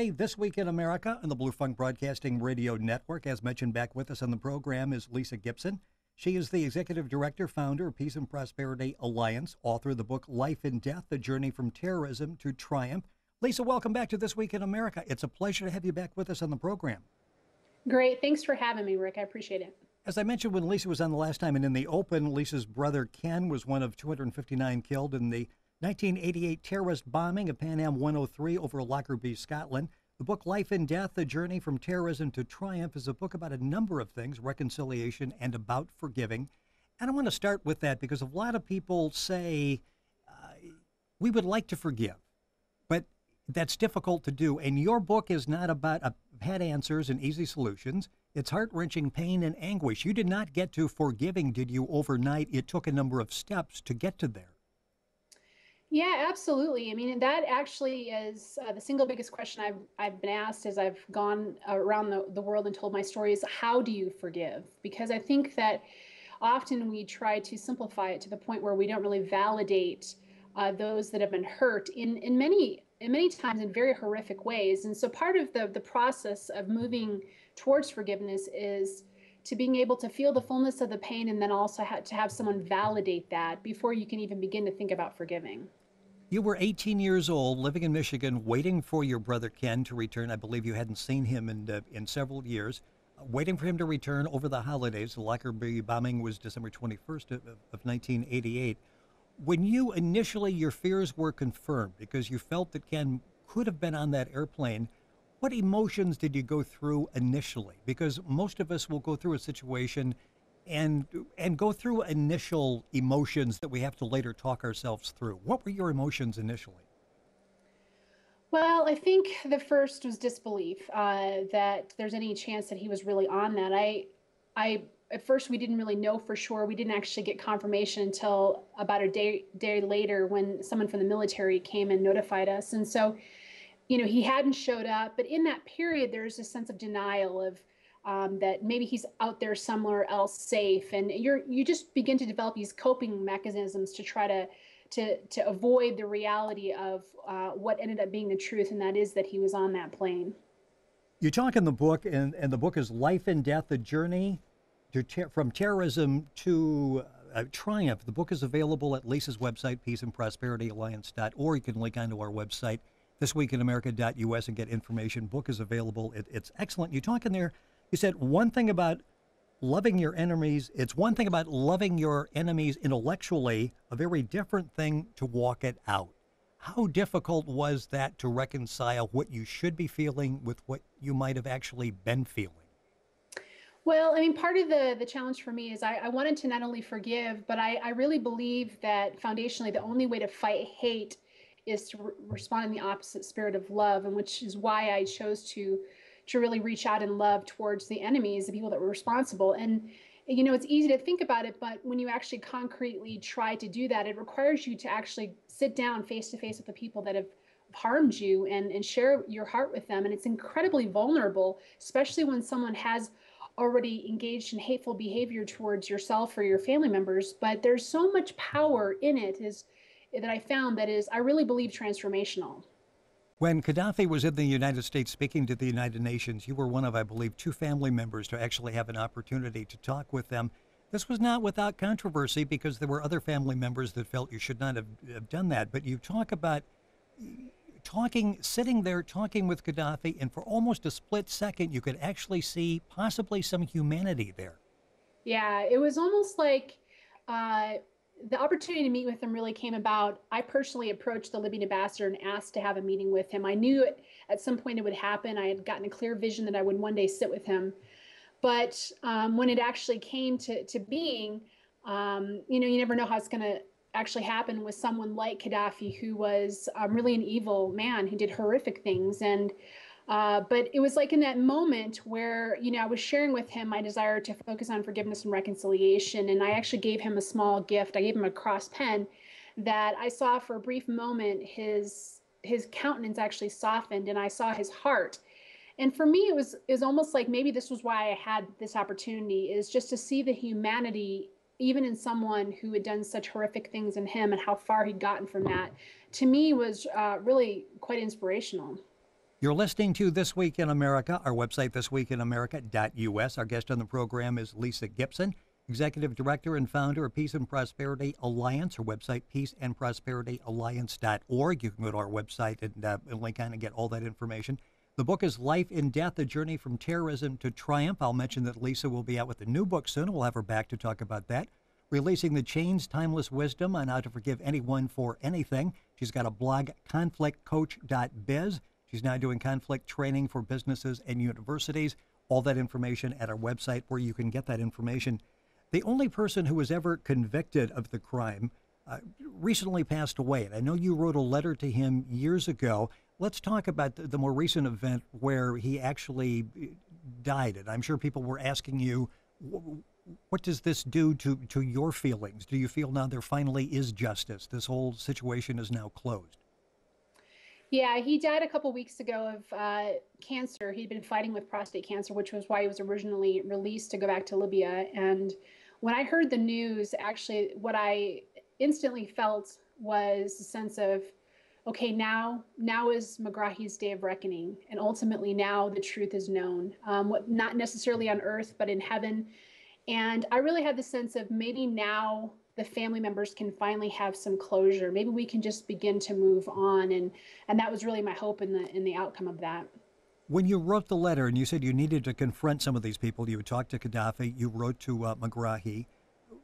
everybody. This Week in America on the Blue Funk Broadcasting Radio Network. As mentioned, back with us on the program is Lisa Gibson. She is the Executive Director, founder of Peace and Prosperity Alliance, author of the book Life and Death, The Journey from Terrorism to Triumph. Lisa, welcome back to This Week in America. It's a pleasure to have you back with us on the program. Great. Thanks for having me, Rick. I appreciate it. As I mentioned when Lisa was on the last time and in the open, Lisa's brother Ken was one of 259 killed in the 1988 terrorist bombing of Pan Am 103 over Lockerbie, Scotland. The book Life and Death, A Journey from Terrorism to Triumph is a book about a number of things, reconciliation and about forgiving. And I want to start with that because a lot of people say we would like to forgive, but that's difficult to do. And your book is not about had answers and easy solutions. It's heart-wrenching pain and anguish. You did not get to forgiving, did you, overnight? It took a number of steps to get to there. Yeah, absolutely. I mean, that actually is the single biggest question I've been asked as I've gone around the world and told my story is, how do you forgive? Because I think that often we try to simplify it to the point where we don't really validate those that have been hurt in many times in very horrific ways. And so part of the process of moving towards forgiveness is to being able to feel the fullness of the pain and then also to have someone validate that before you can even begin to think about forgiving. You were 18 years old, living in Michigan, waiting for your brother Ken to return. I believe you hadn't seen him in several years. Waiting for him to return over the holidays. The Lockerbie bombing was December 21st of 1988. When you initially, your fears were confirmed because you felt that Ken could have been on that airplane, what emotions did you go through initially? Because most of us will go through a situation and go through initial emotions that we have to later talk ourselves through. What were your emotions initially? Well, I think the first was disbelief that there's any chance that he was really on that. I at first we didn't really know for sure. We didn't actually get confirmation until about a day later when someone from the military came and notified us. And so, he hadn't showed up. But in that period, there's a sense of denial of that maybe he's out there somewhere else safe, and you just begin to develop these coping mechanisms to try to avoid the reality of what ended up being the truth, and that is that he was on that plane. You talk in the book, and the book is Life and Death, A Journey from Terrorism to Triumph. The book is available at Lisa's website, peaceandprosperityalliance.org. You can link onto our website, thisweekinamerica.us, and get information. Book is available. It's excellent. You talk in there, you said one thing about loving your enemies. It's one thing about loving your enemies intellectually, a very different thing to walk it out. How difficult was that to reconcile what you should be feeling with what you might have actually been feeling? Well, I mean, part of the challenge for me is I wanted to not only forgive, but I really believe that foundationally the only way to fight hate is to respond in the opposite spirit of love, and which is why I chose to really reach out in love towards the enemies, the people that were responsible. And it's easy to think about it, but when you actually concretely try to do that, it requires you to actually sit down face to face with the people that have harmed you and share your heart with them. And it's incredibly vulnerable, especially when someone has already engaged in hateful behavior towards yourself or your family members. But there's so much power in it that I found that is, I really believe, transformational. When Gaddafi was in the United States speaking to the United Nations, you were one of, I believe, 2 family members to actually have an opportunity to talk with them. This was not without controversy because there were other family members that felt you should not have done that. But you talk about sitting there talking with Gaddafi, and for almost a split second, you could actually see possibly some humanity there. Yeah, it was almost like the opportunity to meet with him really came about. I personally approached the Libyan ambassador and asked to have a meeting with him. I knew at some point it would happen. I had gotten a clear vision that I would one day sit with him. But when it actually came to being, you never know how it's going to actually happen with someone like Gaddafi, who was really an evil man who did horrific things. And but it was like in that moment where, I was sharing with him my desire to focus on forgiveness and reconciliation. And I actually gave him a small gift. I gave him a cross pen that I saw for a brief moment, his countenance actually softened and I saw his heart. And for me, it was almost like maybe this was why I had this opportunity, is just to see the humanity even in someone who had done such horrific things in him and how far he'd gotten from that, to me was really quite inspirational. You're listening to This Week in America, our website, thisweekinamerica.us. Our guest on the program is Lisa Gibson, Executive Director and Founder of Peace and Prosperity Alliance. Her website, peaceandprosperityalliance.org. You can go to our website and link on and get all that information. The book is Life in Death, A Journey from Terrorism to Triumph. I'll mention that Lisa will be out with a new book soon. We'll have her back to talk about that. Releasing the Chains, Timeless Wisdom on how to forgive anyone for anything. She's got a blog, conflictcoach.biz. She's now doing conflict training for businesses and universities. All that information at our website where you can get that information. The only person who was ever convicted of the crime recently passed away. And I know you wrote a letter to him years ago. Let's talk about the more recent event where he actually died. And I'm sure people were asking you, what does this do to your feelings? Do you feel now there finally is justice? This whole situation is now closed. Yeah, he died a couple weeks ago of cancer. He'd been fighting with prostate cancer, which was why he was originally released to go back to Libya. And when I heard the news, actually, what I instantly felt was a sense of, okay, now is Megrahi's day of reckoning. And ultimately now the truth is known, not necessarily on earth, but in heaven. And I really had the sense of maybe now the family members can finally have some closure. Maybe we can just begin to move on. And that was really my hope in the outcome of that. When you wrote the letter and you said you needed to confront some of these people, you talked to Gaddafi, you wrote to Megrahi,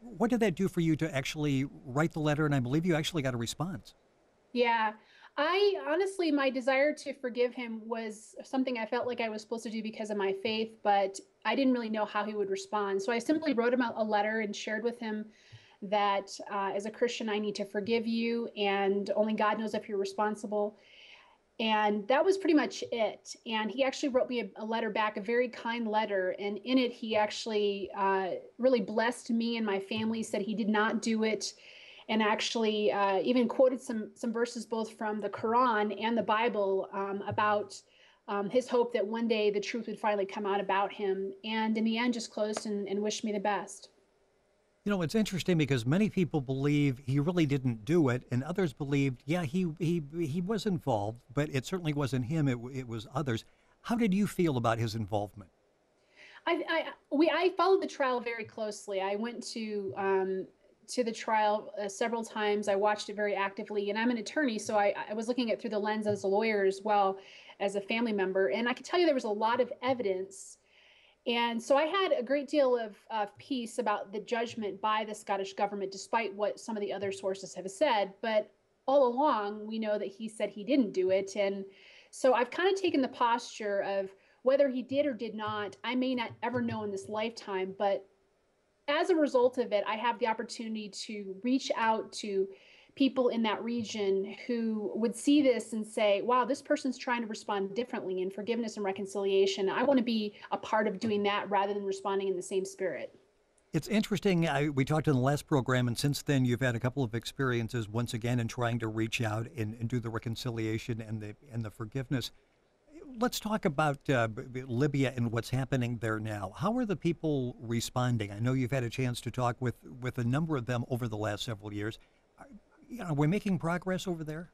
what did that do for you to actually write the letter? And I believe you actually got a response. Yeah, I honestly, my desire to forgive him was something I felt like I was supposed to do because of my faith, but I didn't really know how he would respond. So I simply wrote him a letter and shared with him that as a Christian, I need to forgive you, and only God knows if you're responsible. And that was pretty much it. And he actually wrote me a letter back, a very kind letter. And in it, he actually really blessed me and my family, said he did not do it, and actually even quoted some verses both from the Quran and the Bible about his hope that one day the truth would finally come out about him. And in the end, just closed and wished me the best. You know, it's interesting because many people believe he really didn't do it, and others believed, yeah, he was involved, but it certainly wasn't him. It was others. How did you feel about his involvement? I followed the trial very closely. I went to the trial several times. I watched it very actively, and I'm an attorney, so I was looking at it through the lens as a lawyer as well as a family member. And I can tell you there was a lot of evidence. And so I had a great deal of peace about the judgment by the Scottish government, despite what some of the other sources have said. But all along, we know that he said he didn't do it. And so I've kind of taken the posture of whether he did or did not, I may not ever know in this lifetime. But as a result of it, I have the opportunity to reach out to people in that region who would see this and say, wow, this person's trying to respond differently in forgiveness and reconciliation. I want to be a part of doing that rather than responding in the same spirit. It's interesting. We talked in the last program, and since then you've had a couple of experiences once again in trying to reach out and do the reconciliation and the forgiveness. Let's talk about Libya and what's happening there now. How are the people responding? I know you've had a chance to talk with a number of them over the last several years. We're making progress over there?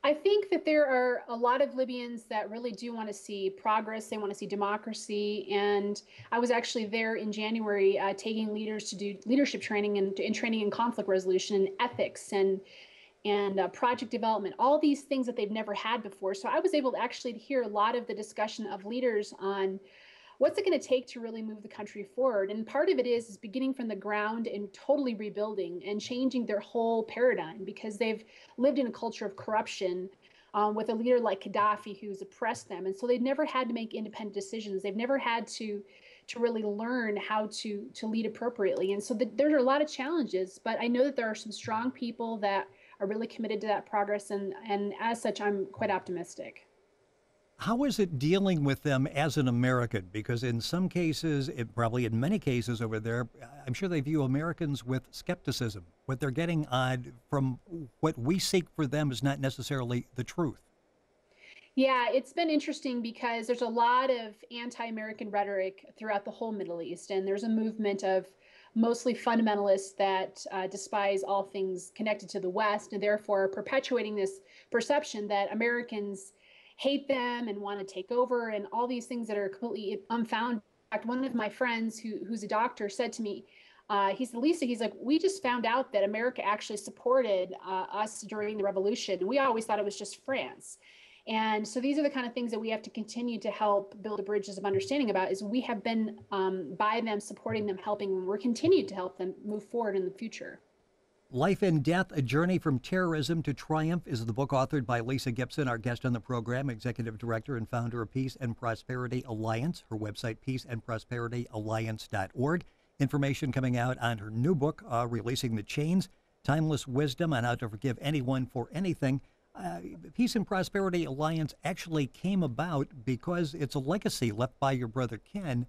I think that there are a lot of Libyans that really do want to see progress. They want to see democracy. And I was actually there in January taking leaders to do leadership training and training in conflict resolution and ethics and project development, all these things that they've never had before. So I was able to actually hear a lot of the discussion of leaders on what's it going to take to really move the country forward. And part of it is beginning from the ground and totally rebuilding and changing their whole paradigm, because they've lived in a culture of corruption with a leader like Gaddafi who's oppressed them. And so they've never had to make independent decisions. They've never had to really learn how to lead appropriately. And so there are a lot of challenges, but I know that there are some strong people that are really committed to that progress. And as such, I'm quite optimistic. How is it dealing with them as an American? Because in some cases, probably in many cases over there, I'm sure they view Americans with skepticism. What they're getting from what we seek for them is not necessarily the truth. Yeah, it's been interesting because there's a lot of anti-American rhetoric throughout the whole Middle East, and there's a movement of mostly fundamentalists that despise all things connected to the West, and therefore perpetuating this perception that Americans hate them and want to take over and all these things that are completely unfounded. In fact, one of my friends who's a doctor said to me, he said, Lisa, he's like, we just found out that America actually supported us during the revolution. And we always thought it was just France. And so these are the kind of things that we have to continue to help build the bridges of understanding about is we have been by them, supporting them, helping them. We're continued to help them move forward in the future. Life and Death, A Journey from Terrorism to Triumph is the book authored by Lisa Gibson, our guest on the program, Executive Director and founder of Peace and Prosperity Alliance. Her website, peaceandprosperityalliance.org. Information coming out on her new book, Releasing the Chains, Timeless Wisdom on How to Forgive Anyone for Anything. Peace and Prosperity Alliance actually came about because it's a legacy left by your brother Ken.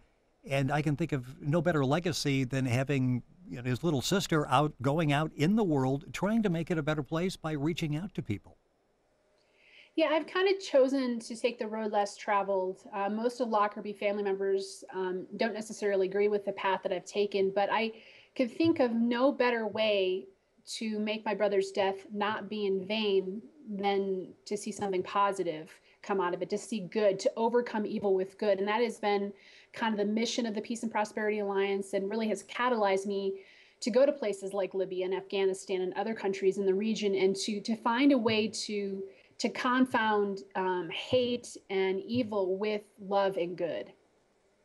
And I can think of no better legacy than having his little sister going out in the world, trying to make it a better place by reaching out to people. Yeah, I've kind of chosen to take the road less traveled. Most of Lockerbie family members don't necessarily agree with the path that I've taken, but I could think of no better way to make my brother's death not be in vain than to see something positive come out of it, to see good, to overcome evil with good. And that has been kind of the mission of the Peace and Prosperity Alliance and really has catalyzed me to go to places like Libya and Afghanistan and other countries in the region and to find a way to confound hate and evil with love and good.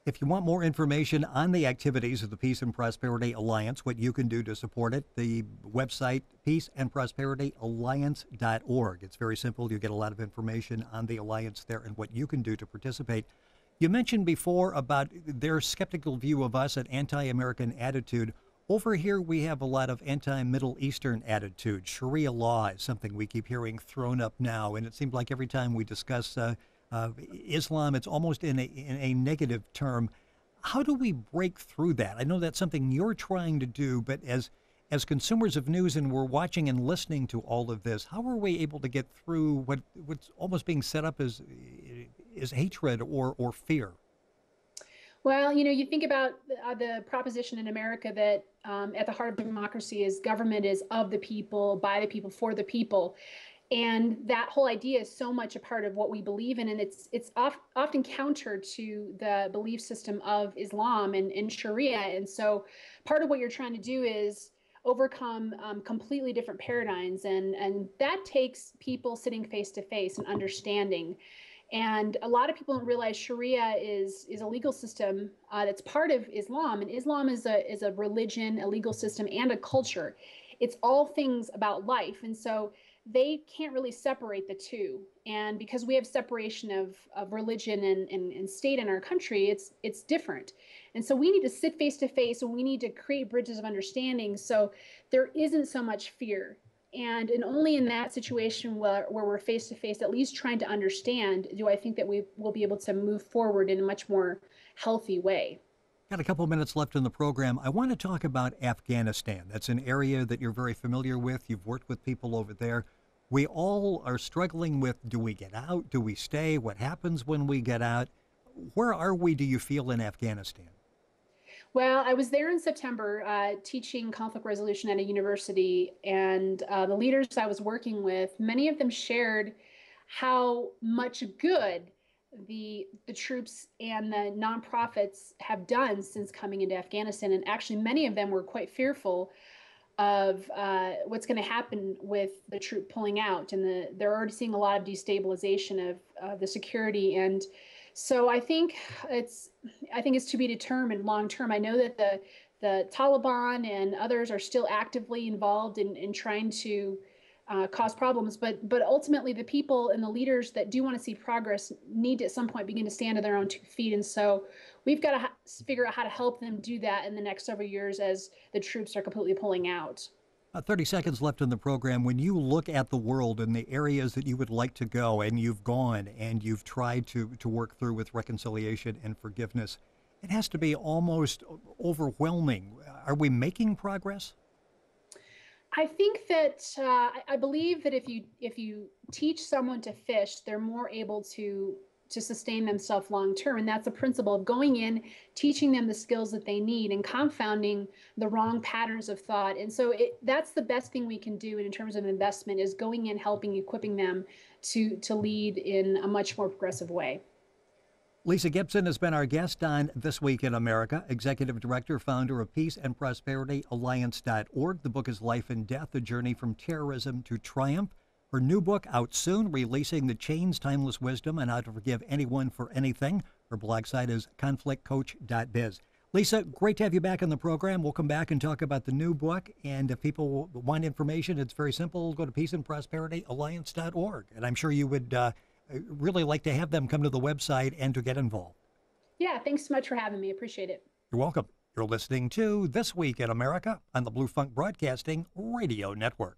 If you want more information on the activities of the Peace and Prosperity Alliance, what you can do to support it, the website, peaceandprosperityalliance.org. It's very simple. You get a lot of information on the alliance there and what you can do to participate. You mentioned before about their skeptical view of us, an anti-American attitude. Over here, we have a lot of anti-Middle Eastern attitude. Sharia law is something we keep hearing thrown up now, and it seems like every time we discuss Islam, it's almost in a negative term. How do we break through that? I know that's something you're trying to do, but as consumers of news and we're watching and listening to all of this, how are we able to get through what's almost being set up as hatred or fear? Well, you think about the proposition in America that at the heart of democracy is government is of the people, by the people, for the people. And that whole idea is so much a part of what we believe in. And it's often counter to the belief system of Islam and Sharia. And so part of what you're trying to do is overcome completely different paradigms. And that takes people sitting face to face and understanding. And a lot of people don't realize Sharia is a legal system that's part of Islam. And Islam is a religion, a legal system, and a culture. It's all things about life. And so they can't really separate the two. And because we have separation of religion and state in our country, it's different. And so we need to sit face to face and we need to create bridges of understanding so there isn't so much fear. And only in that situation where we're face to face, at least trying to understand, do I think that we will be able to move forward in a much more healthy way. Got a couple of minutes left in the program. I want to talk about Afghanistan. That's an area that you're very familiar with. You've worked with people over there. We all are struggling with, do we get out? Do we stay? What happens when we get out? Where are we, do you feel, in Afghanistan? Well, I was there in September teaching conflict resolution at a university, and the leaders I was working with, many of them shared how much good the troops and the nonprofits have done since coming into Afghanistan. And actually, many of them were quite fearful of what's going to happen with the troop pulling out, and they're already seeing a lot of destabilization of the security. And so I think it's to be determined long term. I know that the Taliban and others are still actively involved in trying to cause problems, but ultimately the people and the leaders that do want to see progress need to at some point begin to stand on their own 2 feet. And so we've got to figure out how to help them do that in the next several years as the troops are completely pulling out. 30 seconds left in the program. When you look at the world and the areas that you would like to go, and you've gone and you've tried to work through with reconciliation and forgiveness, it has to be almost overwhelming. Are we making progress? I think that I believe that if you teach someone to fish, they're more able to to sustain themselves long term. And that's a principle of going in, teaching them the skills that they need, and confounding the wrong patterns of thought. And so that's the best thing we can do in terms of investment, is going in, helping, equipping them to lead in a much more progressive way. Lisa Gibson has been our guest on This Week in America, Executive Director, founder of Peace and Prosperity Alliance.org. The book is Life and Death, A Journey from Terrorism to Triumph. Her new book out soon, Releasing the Chains, Timeless Wisdom, and How to Forgive Anyone for Anything. Her blog site is conflictcoach.biz. Lisa, great to have you back on the program. We'll come back and talk about the new book. And if people want information, it's very simple. Go to peaceandprosperityalliance.org. And I'm sure you would really like to have them come to the website and to get involved. Yeah, thanks so much for having me. Appreciate it. You're welcome. You're listening to This Week in America on the Blue Funk Broadcasting Radio Network.